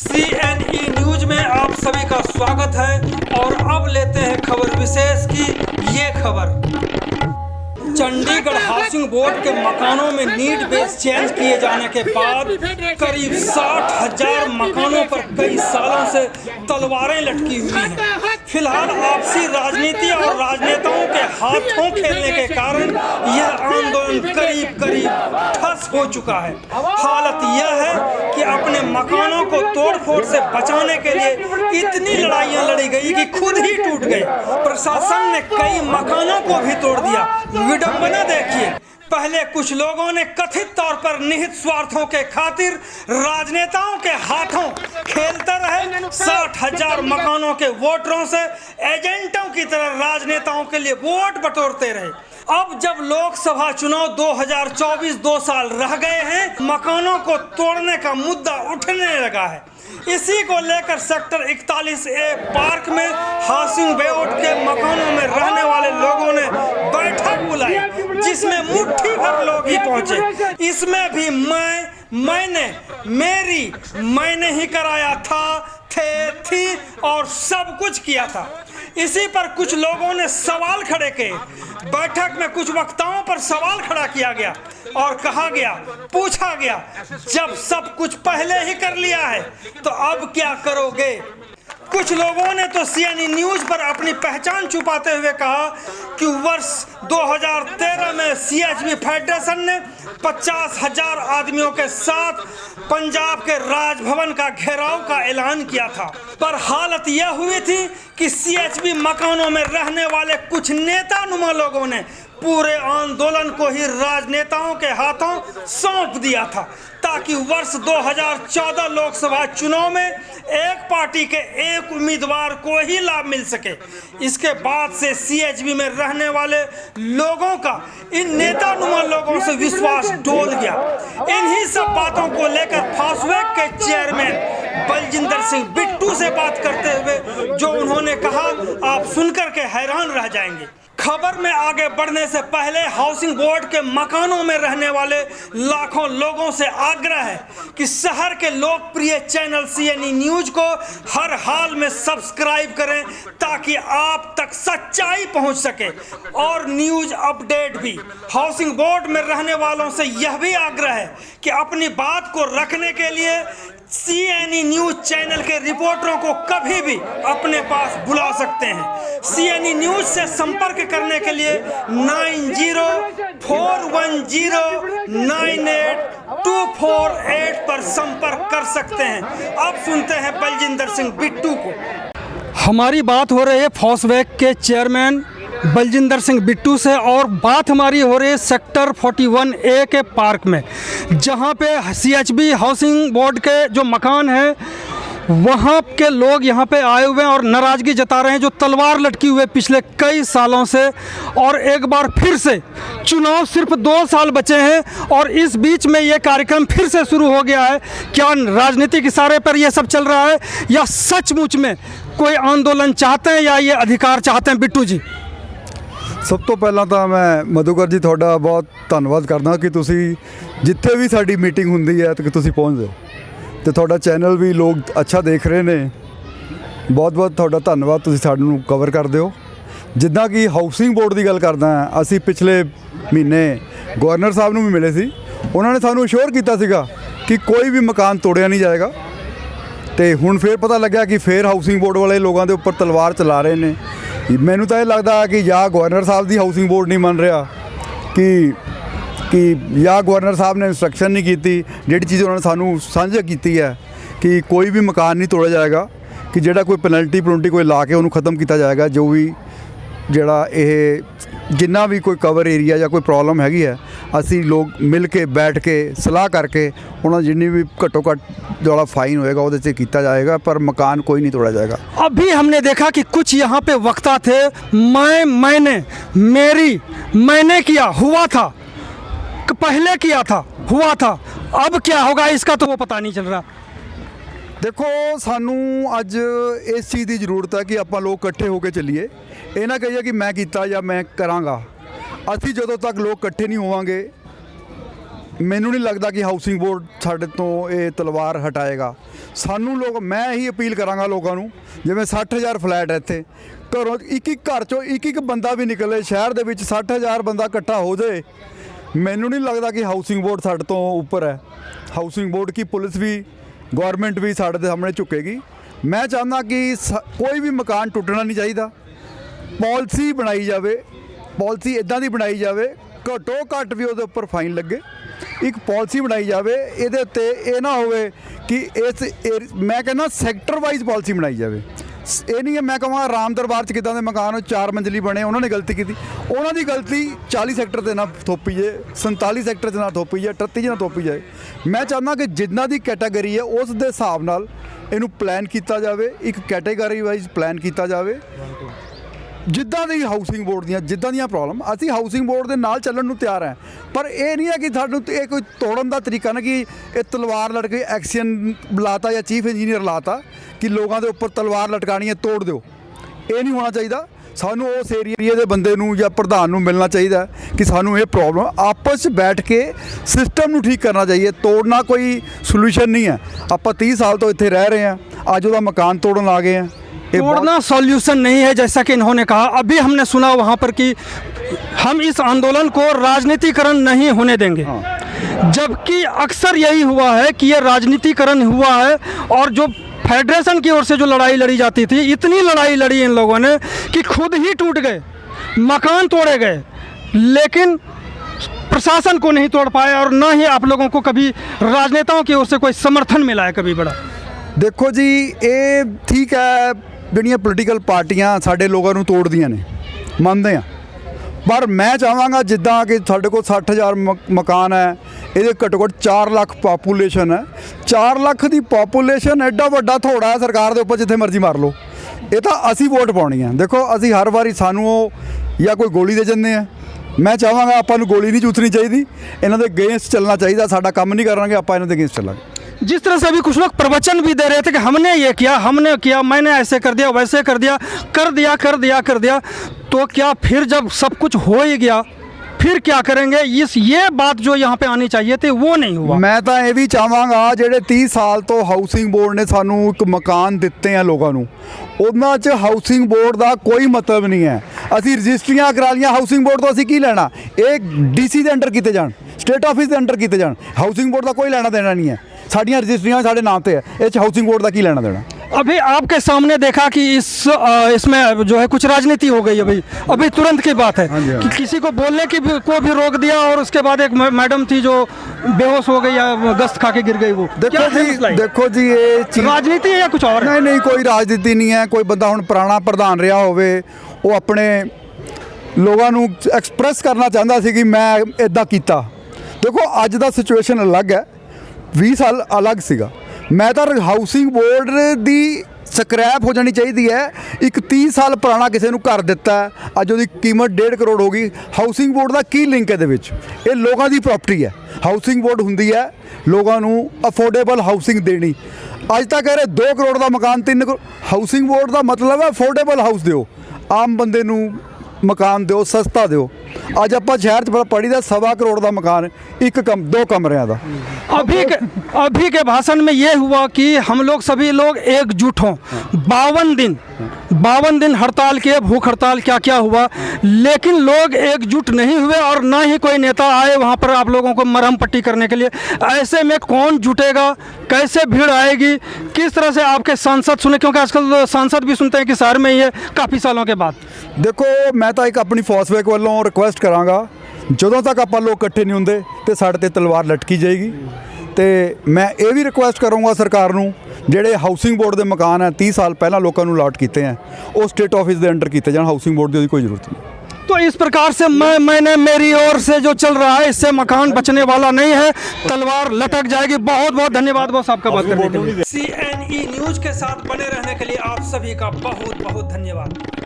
CNE news में आप सभी का स्वागत है और अब लेते हैं खबर विशेष की ये खबर। चंडीगढ़ हाउसिंग बोर्ड के मकानों में नीड बेस चेंज किए जाने के बाद करीब 60,000 मकानों पर कई सालों से तलवारें लटकी हुई हैं। फिलहाल आपसी राजनीति और राजनेताओं के हाथों खेलने के कारण यह आंदोलन करीब ठस हो चुका है। हालत यह है कि अपने मकानों को तोड़फोड़ से बचाने के लिए इतनी लड़ाइयां लड़ी गई कि खुद ही टूट गए। प्रशासन ने कई मकानों को भी तोड़ दिया। विडंबना देखिए, पहले कुछ लोगों ने कथित तौर पर निहित स्वार्थों के खातिर राजनेताओं के हाथों खेलते रहे। 60,000 मकानों के वोटरों से एजेंटों की तरह राजनेताओं के लिए वोट बटोरते रहे। अब जब लोकसभा चुनाव 2024 2 साल रह गए हैं, मकानों को तोड़ने का मुद्दा उठने लगा है। इसी को लेकर सेक्टर 41A पार्क में हाउसिंग बोर्ड के मकानों में रहने वाले लोगों ने बैठक बुलाई, जिसमें मुट्ठी भर लोग ही पहुंचे। इसमें भी मैंने ही कराया था, थी और सब कुछ किया था। इसी पर कुछ लोगों ने सवाल खड़े किए। बैठक में कुछ वक्ताओं पर सवाल खड़ा किया गया और पूछा गया, जब सब कुछ पहले ही कर लिया है तो अब क्या करोगे? कुछ लोगों ने तो CNE न्यूज पर अपनी पहचान छुपाते हुए कहा कि वर्ष 2013 में CHB फेडरेशन ने 50,000 आदमियों के साथ पंजाब के राजभवन का घेराव का ऐलान किया था। पर हालत यह हुई थी कि CHB मकानों में रहने वाले कुछ नेतानुमा लोगों ने पूरे आंदोलन को ही राजनेताओं के हाथों सौंप दिया था, ताकि वर्ष 2014 लोकसभा चुनाव में एक पार्टी के एक उम्मीदवार को ही लाभ मिल सके। इसके बाद से CHB में रहने वाले लोगों का इन नेतानुमा लोगों से विश्वास डोल गया। इन्हीं सब बातों को लेकर फास्टवेग के चेयरमैन बलजिंदर सिंह बिट्टू से बात करते हुए जो उन्होंने कहा, आप सुनकर के हैरान रह जाएंगे। खबर में आगे बढ़ने से पहले हाउसिंग बोर्ड के मकानों में रहने वाले लाखों लोगों से आग्रह है कि शहर के लोकप्रिय चैनल CNE न्यूज को हर हाल में सब्सक्राइब करें, ताकि आप तक सच्चाई पहुंच सके और न्यूज अपडेट भी। हाउसिंग बोर्ड में रहने वालों से यह भी आग्रह है कि अपनी बात को रखने के लिए CNE न्यूज चैनल के रिपोर्टरों को कभी भी अपने पास बुला सकते हैं। CNE न्यूज से संपर्क करने के लिए 9041098248 पर संपर्क कर सकते हैं। अब सुनते हैं बलजिंदर सिंह बिट्टू को। हमारी बात हो रही है फास्टवेग के चेयरमैन बलजिंदर सिंह बिट्टू से और बात हमारी हो रही है सेक्टर 41A के पार्क में, जहां पे CHB हाउसिंग बोर्ड के जो मकान हैं वहां के लोग यहां पे आए हुए हैं और नाराज़गी जता रहे हैं, जो तलवार लटकी हुए पिछले कई सालों से। और एक बार फिर से चुनाव सिर्फ 2 साल बचे हैं और इस बीच में ये कार्यक्रम फिर से शुरू हो गया है। क्या राजनीतिक इशारे पर यह सब चल रहा है या सचमुच में कोई आंदोलन चाहते हैं या ये अधिकार चाहते हैं? बिट्टू जी, ਸਭ ਤੋਂ ਪਹਿਲਾਂ ਤਾਂ ਮੈਂ ਮਧੂਕਰ ਜੀ ਤੁਹਾਡਾ ਬਹੁਤ ਧੰਨਵਾਦ ਕਰਦਾ ਕਿ ਤੁਸੀਂ ਜਿੱਥੇ ਵੀ ਸਾਡੀ ਮੀਟਿੰਗ ਹੁੰਦੀ ਹੈ ਤੇ ਤੁਸੀਂ ਪਹੁੰਚਦੇ ਹੋ ਤੇ ਤੁਹਾਡਾ ਚੈਨਲ ਵੀ ਲੋਕ ਅੱਛਾ ਦੇਖ ਰਹੇ ਨੇ। ਬਹੁਤ ਤੁਹਾਡਾ ਧੰਨਵਾਦ, ਤੁਸੀਂ ਸਾਨੂੰ ਕਵਰ ਕਰਦੇ ਹੋ। ਜਿੱਦਾਂ ਕਿ ਹਾਊਸਿੰਗ ਬੋਰਡ ਦੀ ਗੱਲ ਕਰਦਾ ਹਾਂ, ਅਸੀਂ ਪਿਛਲੇ ਮਹੀਨੇ ਗਵਰਨਰ ਸਾਹਿਬ ਨੂੰ ਵੀ ਮਿਲੇ ਸੀ। ਉਹਨਾਂ ਨੇ ਸਾਨੂੰ ਅਸ਼ੋਰ ਕੀਤਾ ਸੀਗਾ ਕਿ ਕੋਈ ਵੀ ਮਕਾਨ ਤੋੜਿਆ ਨਹੀਂ ਜਾਏਗਾ ਤੇ ਹੁਣ ਫਿਰ ਪਤਾ ਲੱਗਿਆ ਕਿ ਫਿਰ ਹਾਊਸਿੰਗ ਬੋਰਡ ਵਾਲੇ ਲੋਕਾਂ ਦੇ ਉੱਪਰ ਤਲਵਾਰ ਚਲਾ ਰਹੇ ਨੇ। ਮੈਨੂੰ ਤਾਂ ਇਹ ਲੱਗਦਾ ਕਿ ਜਾਂ ਗਵਰਨਰ ਸਾਹਿਬ ਦੀ ਹਾਊਸਿੰਗ ਬੋਰਡ ਨਹੀਂ ਮੰਨ ਰਿਹਾ ਕਿ ਜਾਂ ਗਵਰਨਰ ਸਾਹਿਬ ਨੇ ਇੰਸਟਰਕਸ਼ਨ ਨਹੀਂ ਕੀਤੀ। ਜਿਹੜੀ ਚੀਜ਼ ਉਹਨਾਂ ਨੇ ਸਾਨੂੰ ਸਾਂਝਾ ਕੀਤੀ ਹੈ ਕਿ ਕੋਈ ਵੀ ਮਕਾਨ ਨਹੀਂ ਤੋੜਿਆ ਜਾਏਗਾ, ਕਿ ਜਿਹੜਾ ਕੋਈ ਪੈਨਲਟੀ ਕੋਈ ਲਾ ਕੇ ਉਹਨੂੰ ਖਤਮ ਕੀਤਾ ਜਾਏਗਾ। ਜੋ ਵੀ ਜਿਹੜਾ ਇਹ ਜਿੰਨਾ ਵੀ ਕੋਈ ਕਵਰ ਏਰੀਆ ਜਾਂ ਕੋਈ ਪ੍ਰੋਬਲਮ ਹੈਗੀ ਹੈ, ਅਸੀਂ ਲੋਕ ਮਿਲ ਕੇ ਬੈਠ ਕੇ ਸਲਾਹ ਕਰਕੇ ਉਹਨਾਂ ਜਿੰਨੀ भी घट्टो घट जो फाइन होएगा वो किया जाएगा, पर मकान कोई नहीं तोड़ा जाएगा। अभी हमने देखा कि कुछ यहाँ पे वक्ता थे, मैंने किया हुआ था, पहले किया था हुआ था, अब क्या होगा इसका तो वो पता नहीं चल रहा। देखो सानू अज इस चीज़ की जरूरत है कि आप लोग इकट्ठे होकर चलीए। ये ना कहिए कि मैं किया या मैं कराँगा। असी जदों तक लोग इकट्ठे नहीं होवांगे ਮੈਨੂੰ ਨਹੀਂ ਲੱਗਦਾ ਕਿ ਹਾਊਸਿੰਗ ਬੋਰਡ ਸਾਡੇ ਤੋਂ ਇਹ ਤਲਵਾਰ ਹਟਾਏਗਾ। ਸਾਨੂੰ ਲੋਕ, ਮੈਂ ਇਹੀ ਅਪੀਲ ਕਰਾਂਗਾ ਲੋਕਾਂ ਨੂੰ, ਜਿਵੇਂ 60,000 ਫਲੈਟ ਹੈ ਇੱਥੇ, ਘਰੋਂ ਇੱਕ ਘਰ ਚੋਂ ਇੱਕ ਬੰਦਾ ਵੀ ਨਿਕਲੇ, ਸ਼ਹਿਰ ਦੇ ਵਿੱਚ 60,000 ਬੰਦਾ ਇਕੱਠਾ ਹੋ ਜਾਏ, ਮੈਨੂੰ ਨਹੀਂ ਲੱਗਦਾ ਕਿ ਹਾਊਸਿੰਗ ਬੋਰਡ ਸਾਡੇ ਤੋਂ ਉੱਪਰ ਹੈ। ਹਾਊਸਿੰਗ ਬੋਰਡ ਕੀ ਪੁਲਿਸ ਵੀ, ਗਵਰਨਮੈਂਟ ਵੀ ਸਾਡੇ ਦੇ ਸਾਹਮਣੇ ਝੁਕੇਗੀ। ਮੈਂ ਚਾਹੁੰਦਾ ਕਿ ਕੋਈ ਵੀ ਮਕਾਨ ਟੁੱਟਣਾ ਨਹੀਂ ਚਾਹੀਦਾ। ਪਾਲਿਸੀ ਬਣਾਈ ਜਾਵੇ, ਪਾਲਿਸੀ ਇਦਾਂ ਦੀ ਬਣਾਈ ਜਾਵੇ, ਘੱਟੋ ਘੱਟ ਵੀ ਉਹਦੇ ਉੱਪਰ ਫਾਈਨ ਲੱਗੇ। ਇੱਕ ਪਾਲਿਸੀ ਬਣਾਈ ਜਾਵੇ, ਇਹਦੇ ਉੱਤੇ ਇਹ ਨਾ ਹੋਵੇ ਕਿ ਮੈਂ ਕਹਿੰਦਾ ਸੈਕਟਰ ਵਾਈਜ਼ ਪਾਲਿਸੀ ਬਣਾਈ ਜਾਵੇ। ਇਹ ਨਹੀਂ ਹੈ ਮੈਂ ਕਹਾਂ ਰਾਮ ਦਰਬਾਰ 'ਚ ਕਿੱਦਾਂ ਦੇ ਮਕਾਨ 4 ਮੰਜ਼ਲੀ ਬਣੇ, ਉਹਨਾਂ ਨੇ ਗਲਤੀ ਕੀਤੀ, ਉਹਨਾਂ ਦੀ ਗਲਤੀ 40 ਸੈਕਟਰ 'ਤੇ ਨਾ ਥੋਪੀ ਜਾਏ, 47 ਸੈਕਟਰ 'ਚ ਨਾ ਥੋਪੀ ਜਾਏ, 38 'ਚ ਨਾ ਥੋਪੀ ਜਾਏ। ਮੈਂ ਚਾਹੁੰਦਾ ਕਿ ਜਿੱਦਾਂ ਦੀ ਕੈਟਾਗਰੀ ਹੈ ਉਸ ਦੇ ਹਿਸਾਬ ਨਾਲ ਇਹਨੂੰ ਪਲਾਨ ਕੀਤਾ ਜਾਵੇ, ਇੱਕ ਕੈਟਾਗਰੀ ਵਾਈਜ਼ ਪਲਾਨ ਕੀਤਾ ਜਾਵੇ। ਜਿੱਦਾਂ ਦੀ ਹਾਊਸਿੰਗ ਬੋਰਡ ਦੀਆਂ ਜਿੱਦਾਂ ਦੀਆਂ ਪ੍ਰੋਬਲਮ, ਅਸੀਂ ਹਾਊਸਿੰਗ ਬੋਰਡ ਦੇ ਨਾਲ ਚੱਲਣ ਨੂੰ ਤਿਆਰ ਹੈ, ਪਰ ਇਹ ਨਹੀਂ ਹੈ ਕਿ ਸਾਨੂੰ ਇਹ ਕੋਈ ਤੋੜਨ ਦਾ ਤਰੀਕਾ ਨਾ ਕਿ ਇਹ ਤਲਵਾਰ ਲਟਕ ਕੇ ਐਕਸ਼ਨ ਲਾਤਾ ਜਾਂ ਚੀਫ ਇੰਜੀਨੀਅਰ ਲਾਤਾ ਕਿ ਲੋਕਾਂ ਦੇ ਉੱਪਰ ਤਲਵਾਰ ਲਟਕਾਣੀ ਹੈ, ਤੋੜ ਦਿਓ। ਇਹ ਨਹੀਂ ਹੋਣਾ ਚਾਹੀਦਾ। ਸਾਨੂੰ ਉਸ ਏਰੀਏ ਦੇ ਬੰਦੇ ਨੂੰ ਜਾਂ ਪ੍ਰਧਾਨ ਨੂੰ ਮਿਲਣਾ ਚਾਹੀਦਾ ਕਿ ਸਾਨੂੰ ਇਹ ਪ੍ਰੋਬਲਮ ਆਪਸ 'ਚ ਬੈਠ ਕੇ ਸਿਸਟਮ ਨੂੰ ਠੀਕ ਕਰਨਾ ਚਾਹੀਏ। ਤੋੜਨਾ ਕੋਈ ਸੋਲੂਸ਼ਨ ਨਹੀਂ ਹੈ। ਆਪਾਂ 30 ਸਾਲ ਤੋਂ ਇੱਥੇ ਰਹਿ ਰਹੇ ਹਾਂ, ਅੱਜ ਉਹਦਾ मकान तोड़न आ गए हैं। तोड़ना सॉल्यूशन नहीं है, जैसा कि इन्होंने कहा। अभी हमने सुना वहाँ पर कि हम इस आंदोलन को राजनीतिकरण नहीं होने देंगे, जबकि अक्सर यही हुआ है कि ये राजनीतिकरण हुआ है। और जो फेडरेशन की ओर से जो लड़ाई लड़ी जाती थी, इतनी लड़ाई लड़ी इन लोगों ने कि खुद ही टूट गए, मकान तोड़े गए, लेकिन प्रशासन को नहीं तोड़ पाए और ना ही आप लोगों को कभी राजनेताओं की ओर से कोई समर्थन मिला है कभी बड़ा। देखो जी, ये ठीक है, ਜਿਹੜੀਆਂ ਪੋਲੀਟੀਕਲ ਪਾਰਟੀਆਂ ਸਾਡੇ ਲੋਕਾਂ ਨੂੰ ਤੋੜਦੀਆਂ ਨੇ, ਮੰਨਦੇ ਆ, ਪਰ ਮੈਂ ਚਾਹਾਂਗਾ ਜਿੱਦਾਂ ਕਿ ਸਾਡੇ ਕੋਲ 60,000 ਮਕਾਨ ਹੈ, ਇਹਦੇ ਘੱਟੋ ਘੱਟ 4 ਲੱਖ ਪਾਪੂਲੇਸ਼ਨ ਹੈ। 4 ਲੱਖ ਦੀ ਪਾਪੂਲੇਸ਼ਨ ਐਡਾ ਵੱਡਾ ਥੋੜਾ ਹੈ ਸਰਕਾਰ ਦੇ ਉੱਪਰ, ਜਿੱਥੇ ਮਰਜ਼ੀ ਮਾਰ ਲਓ। ਇਹ ਤਾਂ ਅਸੀਂ ਵੋਟ ਪਾਉਣੀ ਹੈ। ਦੇਖੋ ਅਸੀਂ ਹਰ ਵਾਰੀ ਸਾਨੂੰ ਉਹ ਜਾਂ ਕੋਈ ਗੋਲੀ ਦੇ ਜਾਂਦੇ ਆ। ਮੈਂ ਚਾਹਾਂਗਾ ਆਪਾਂ ਨੂੰ ਗੋਲੀ ਨਹੀਂ ਚੂਥਣੀ ਚਾਹੀਦੀ, ਇਹਨਾਂ ਦੇ ਅਗੇਂਸਟ ਚੱਲਣਾ ਚਾਹੀਦਾ। ਸਾਡਾ ਕੰਮ ਨਹੀਂ ਕਰਾਂਗੇ, ਆਪਾਂ ਇਹਨਾਂ ਦੇ ਅਗੇਂਸਟ ਚੱਲਾਂਗੇ। जिस तरह से अभी कुछ लोग प्रवचन भी दे रहे थे कि हमने ये किया, हमने किया, मैंने ऐसे कर दिया, वैसे कर दिया, कर दिया, तो क्या फिर जब सब कुछ हो ही गया फिर क्या करेंगे? ये बात जो यहाँ पे आनी चाहिए थी वो नहीं हुआ। मैं तो ये भी चाहांगा ਜਿਹੜੇ 30 ਸਾਲ ਤੋਂ ਹਾਊਸਿੰਗ ਬੋਰਡ ਨੇ ਸਾਨੂੰ ਇੱਕ ਮਕਾਨ ਦਿੱਤੇ ਆ ਲੋਕਾਂ ਨੂੰ, ਉਹਨਾਂ 'ਚ ਹਾਊਸਿੰਗ ਬੋਰਡ ਦਾ ਕੋਈ ਮਤਲਬ ਨਹੀਂ ਹੈ। ਅਸੀਂ ਰਜਿਸਟਰੀਆਂ ਕਰਾ ਲੀਆਂ, ਹਾਊਸਿੰਗ ਬੋਰਡ ਤੋਂ ਅਸੀਂ ਕੀ ਲੈਣਾ? ਇਹ ਡੀਸੀ ਦੇ ਅੰਡਰ ਕੀਤੇ ਜਾਣ, स्टेट ऑफिस के अंडर किए जान, हाउसिंग बोर्ड का कोई लेना देना नहीं है। साड़ियाँ रजिस्ट्रियाँ साढ़े नाम पे है, ये हाउसिंग बोर्ड का की लेना देना। अभी आपके सामने देखा कि इसमें जो है कुछ राजनीति हो गई। अभी तुरंत की बात है कि किसी को बोलने की को भी रोक दिया, और उसके बाद एक मैडम थी जो बेहोश हो गई या गश्त खा के गिर गई। वो देखो जी ये राजनीति है या कुछ और? नहीं, कोई राजनीति नहीं है। कोई बंदा हुण पुराना प्रधान रहा होवे, वो अपने लोगों ਨੂੰ एक्सप्रैस करना चाहता सी कि मैं इदा किया। देखो अज का सिचुएशन अलग है, 20 साल अलग सीगा। मैं तो हाउसिंग बोर्ड की ਸਕਰੈਪ ਹੋ ਜਾਣੀ ਚਾਹੀਦੀ ਹੈ। ਇੱਕ 30 ਸਾਲ ਪੁਰਾਣਾ ਕਿਸੇ ਨੂੰ ਘਰ ਦਿੱਤਾ, ਅੱਜ ਉਹਦੀ ਕੀਮਤ 1.5 ਕਰੋੜ ਹੋ ਗਈ। ਹਾਊਸਿੰਗ ਬੋਰਡ ਦਾ ਕੀ ਲਿੰਕ ਇਹਦੇ ਵਿੱਚ? ਇਹ ਲੋਕਾਂ ਦੀ ਪ੍ਰਾਪਰਟੀ ਹੈ। ਹਾਊਸਿੰਗ ਬੋਰਡ ਹੁੰਦੀ ਹੈ ਲੋਕਾਂ ਨੂੰ ਅਫੋਰਡੇਬਲ ਹਾਊਸਿੰਗ ਦੇਣੀ। ਅੱਜ ਤੱਕ ਇਹ 2 ਕਰੋੜ ਦਾ ਮਕਾਨ 3 ਕਰੋੜ। ਹਾਊਸਿੰਗ ਬੋਰਡ ਦਾ ਮਤਲਬ ਹੈ ਅਫੋਰਡੇਬਲ ਹਾਊਸ ਦਿਓ, ਆਮ ਬੰਦੇ ਨੂੰ ਮਕਾਨ ਦਿਓ, ਸਸਤਾ ਦਿਓ। आज आप शहर च पढ़ी था 1.25 करोड़ का मकान, 2 कमरियां का। अभी के भाषण में ये हुआ कि हम लोग सभी लोग एकजुट हों। 52 दिन हड़ताल किए, भूख हड़ताल क्या क्या हुआ, लेकिन लोग एकजुट नहीं हुए और ना ही कोई नेता आए वहाँ पर आप लोगों को मरहम पट्टी करने के लिए। ऐसे में कौन जुटेगा, कैसे भीड़ आएगी, किस तरह से आपके सांसद सुने? क्योंकि आजकल सांसद भी सुनते हैं कि शहर में ही है काफ़ी सालों के बाद। देखो मैं तो एक अपनी फौसवेक वालों रिक्वेस्ट करांगा, ਜਦੋਂ तक आप लोग इकट्ठे नहीं होंगे तो साढ़े ते तलवार लटकी जाएगी। तो मैं ये भी रिक्वेस्ट करूँगा सरकार नूं, ਜਿਹੜੇ ਹਾਊਸਿੰਗ ਬੋਰਡ ਦੇ ਮਕਾਨ ਹੈ 30 ਸਾਲ ਪਹਿਲਾਂ ਲੋਕਾਂ ਨੂੰ ਅਲਾਟ ਕੀਤੇ हैं, ਉਹ स्टेट ऑफिस ਦੇ अंडर ਕੀਤੇ ਜਾਣ। ਹਾਊਸਿंग बोर्ड की ਉਹਦੀ ਕੋਈ ਜ਼ਰੂरत नहीं। तो इस प्रकार से मैंने मेरी ओर से जो चल रहा है, इससे मकान बचने वाला नहीं है, तलवार लटक जाएगी। बहुत बहुत धन्यवाद बॉस आपका बात करने के लिए। CNE न्यूज के साथ बने रहने के लिए आप सभी का बहुत बहुत धन्यवाद।